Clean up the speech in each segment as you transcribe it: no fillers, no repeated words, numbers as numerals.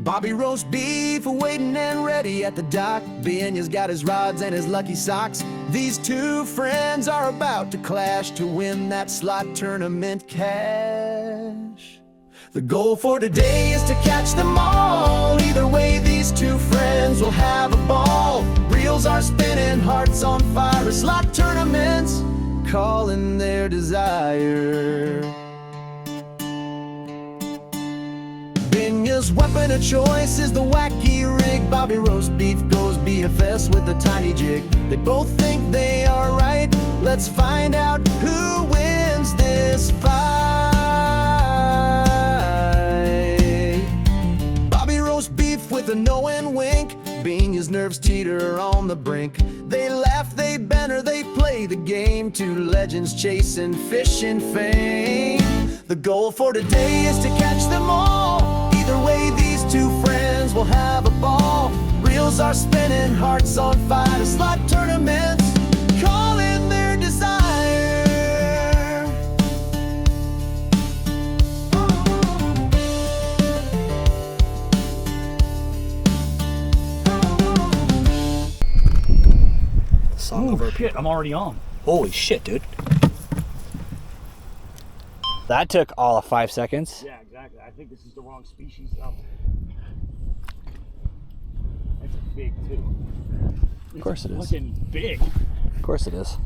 Bobby roast beef waiting and ready at the dock. Benya's got his rods and his lucky socks. These two friends are about to clash to win that slot tournament cash. The goal for today is to catch them all. Either way, these two friends will have a ball. Reels are spinning, hearts on fire. Slot tournaments calling their desire. Benya's weapon of choice is the wacky rig. Bobby roast beef goes BFS with a tiny jig. They both think they are right. Let's find out who wins this fight. Bobby roast beef with a knowing wink. Benya's nerves teeter on the brink. They laugh, they banter, they play the game. Two legends chasing fish and fame. The goal for today is to catch them all. Either way, these two friends will have a ball. Reels are spinning, hearts on fire. Slot tournaments calling their desire. Song over. Shit, I'm already on. Holy shit, dude. That took all of 5 seconds. Yeah, exactly. I think this is the wrong species. Oh. It's big too. Of course it is. Fucking big. Of course it is.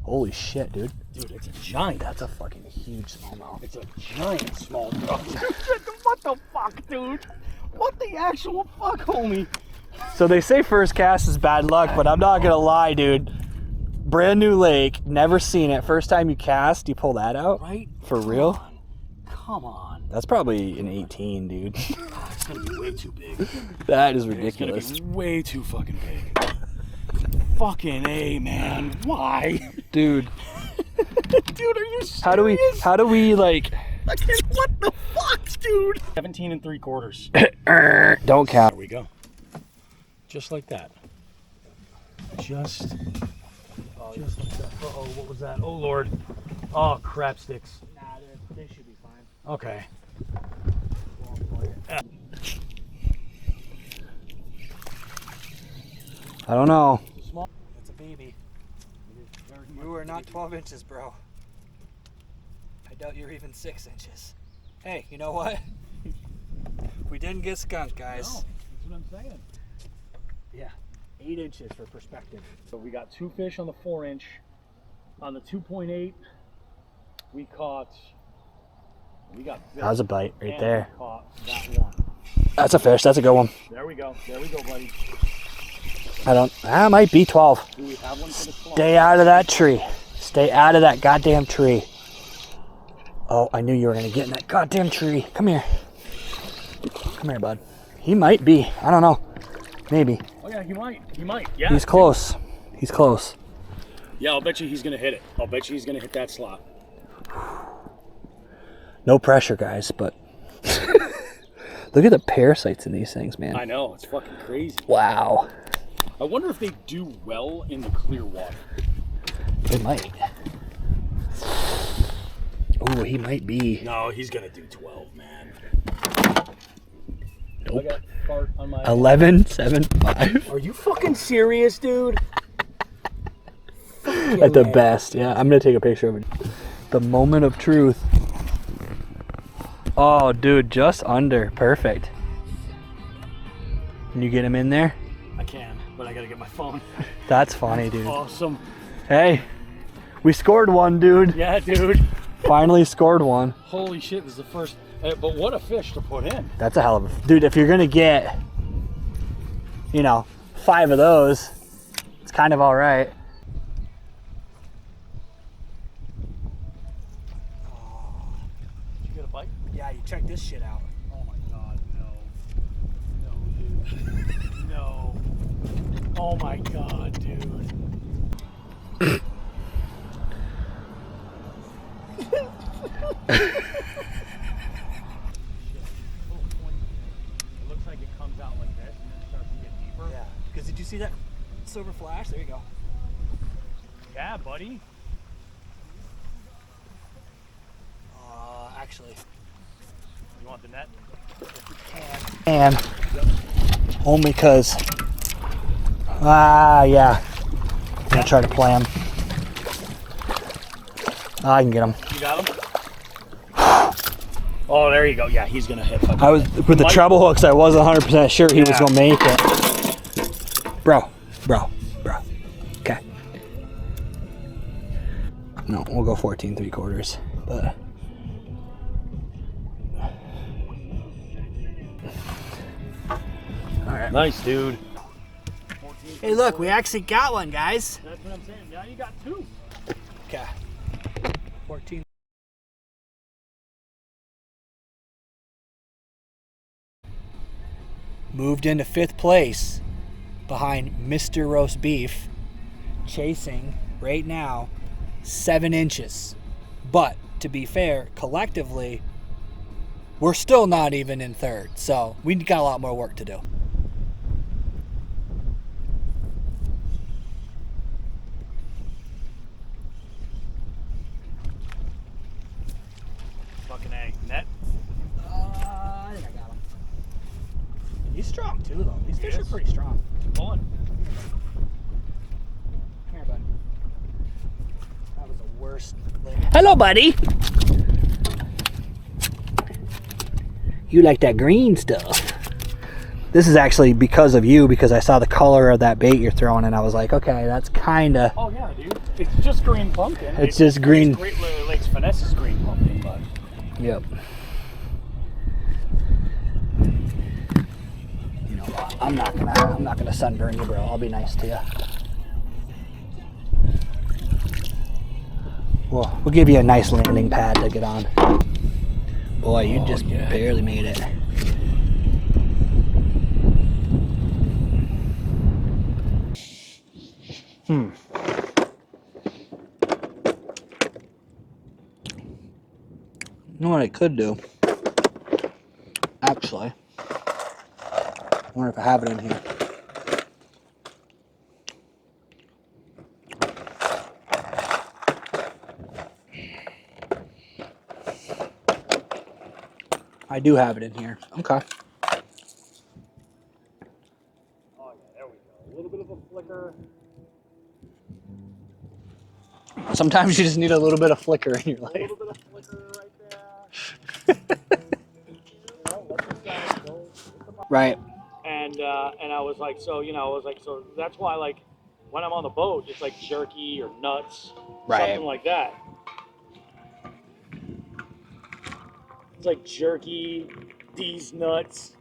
Holy shit, dude. Dude, it's a giant. That's a fucking huge smallmouth. It's a giant smallmouth. What the fuck, dude? What the actual fuck, homie? So they say first cast is bad luck, but I'm not gonna lie, dude. Brand new lake, never seen it. First time you cast, you pull that out? Right? For real? Come on. That's probably an 18, dude. It's gonna be way too big. That is It's ridiculous. gonna be way too fucking big. Fucking A, man. Why? Dude. Dude, are you serious? How do we like What the fuck, dude? 17 3/4. don't count. There we go. Just like that. Just like that. Uh-oh, what was that? Oh, Lord. Oh, crap sticks. Nah, they should be fine. Okay. I don't know. Small. That's a baby. You are not 12 inches, bro. I doubt you're even 6 inches. Hey, you know what? We didn't get skunked, guys. No, that's what I'm saying. Yeah. 8 inches for perspective. So we got 2 fish on the 4-inch. On the 2.8, we got. That was a bite right and there. We caught that one. That's a fish. That's a good one. There we go. There we go, buddy. That might be 12. Do we have one for the slot? Stay out of that tree. Stay out of that goddamn tree. Oh, I knew you were gonna get in that goddamn tree. Come here. Come here, bud. He might be. I don't know. Maybe. Oh yeah, he might. He might. Yeah. He's close. He's close. Yeah, I'll bet you he's gonna hit it. I'll bet you he's gonna hit that slot. No pressure, guys, but look at the parasites in these things, man. I know, it's fucking crazy. Wow. I wonder if they do well in the clear water. They might. Oh, he might be. No, he's gonna do 12, man. Nope. I got fart on my 11.75. Are you fucking serious, dude? At the best, yeah. I'm gonna take a picture of it. The moment of truth. Oh, dude, just under. Perfect. Can you get him in there? I can, but I gotta get my phone. That's funny, dude. Awesome. Hey, we scored one, dude. Yeah, dude. Finally scored one. Holy shit, this is the first. But what a fish to put in. That's a hell of a... Dude, if you're gonna get, 5 of those, it's kind of all right. Did you get a bite? Yeah, you check this shit out. Oh my god, no. No, dude. No. Oh my god, dude. It looks like it comes out like this and then it starts to get deeper. Yeah. Because did you see that silver flash. There you go. Yeah, buddy. Actually, You want the net? And only because, yeah. I'm gonna try to play him. I can get him. You got him? Oh, there you go. Yeah, he's gonna hit. I was with the treble hooks. I wasn't 100% sure he was gonna make it. Bro. Okay. No, we'll go 14 3/4. But all right. Nice, dude. hey, look, we actually got one, guys. That's what I'm saying. Now you got 2. Okay. 14. Moved into 5th place behind Mr. Roast Beef, chasing right now 7 inches. But to be fair, collectively, we're still not even in 3rd, so we got a lot more work to do. Fucking A. Net? I think I got him. He's strong too, though. These fish are is. pretty strong. Pulling. Come here, bud. That was the worst. Hello, buddy. You like that green stuff. This is actually because of you, because I saw the color of that bait you're throwing, and I was like, okay, that's kind of. Oh yeah, dude. It's just green pumpkin. It's just green. Great Lakes Finesse is green pumpkin, but. Yep. You know what? I'm not gonna sunburn you, bro. I'll be nice to you. We'll give you a nice landing pad to get on. Boy, you just barely made it. You know what I could do? Actually, I wonder if I have it in here. I do have it in here. Okay. Oh yeah, there we go. A little bit of a flicker. Sometimes you just need a little bit of flicker in your A life. little bit of flicker right there. Right. And I was like, so that's why, like, when I'm on the boat, it's like jerky or nuts, something like that. It's like jerky, these nuts.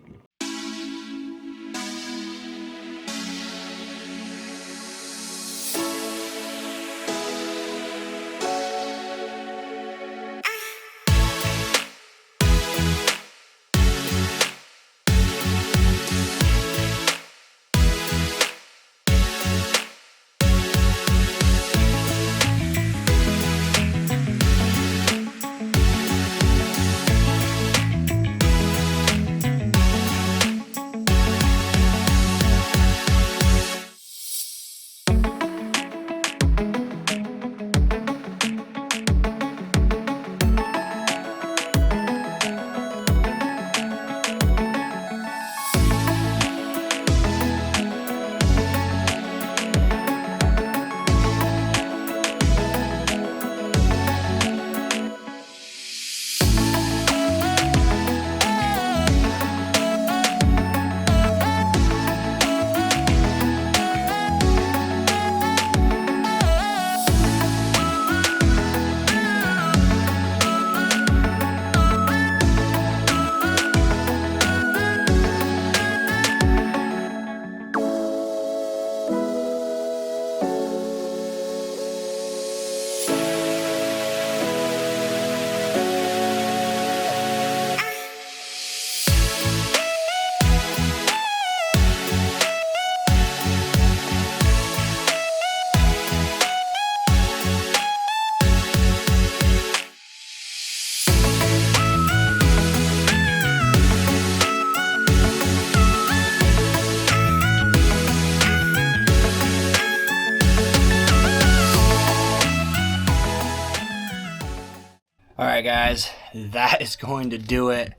All right, guys, that is going to do it.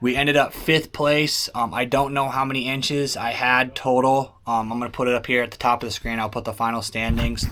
We ended up 5th place. I don't know how many inches I had total. I'm going to put it up here at the top of the screen. I'll put the final standings.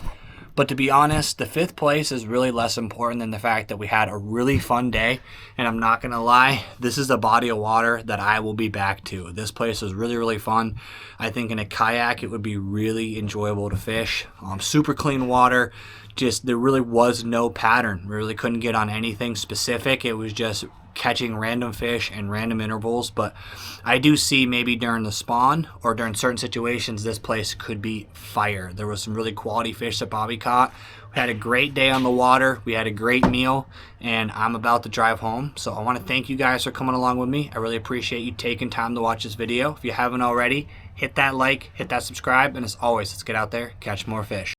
But to be honest, the 5th place is really less important than the fact that we had a really fun day. And I'm not going to lie, this is a body of water that I will be back to. This place was really, really fun. I think in a kayak it would be really enjoyable to fish. Super clean water. Just there really was no pattern. We really couldn't get on anything specific. It was just catching random fish and random intervals. But I do see maybe during the spawn or during certain situations this place could be fire. There was some really quality fish that Bobby caught. We had a great day on the water. We had a great meal, and I'm about to drive home. So I want to thank you guys for coming along with me. I really appreciate you taking time to watch this video. If you haven't already, hit that like, hit that subscribe, and as always, let's get out there, catch more fish.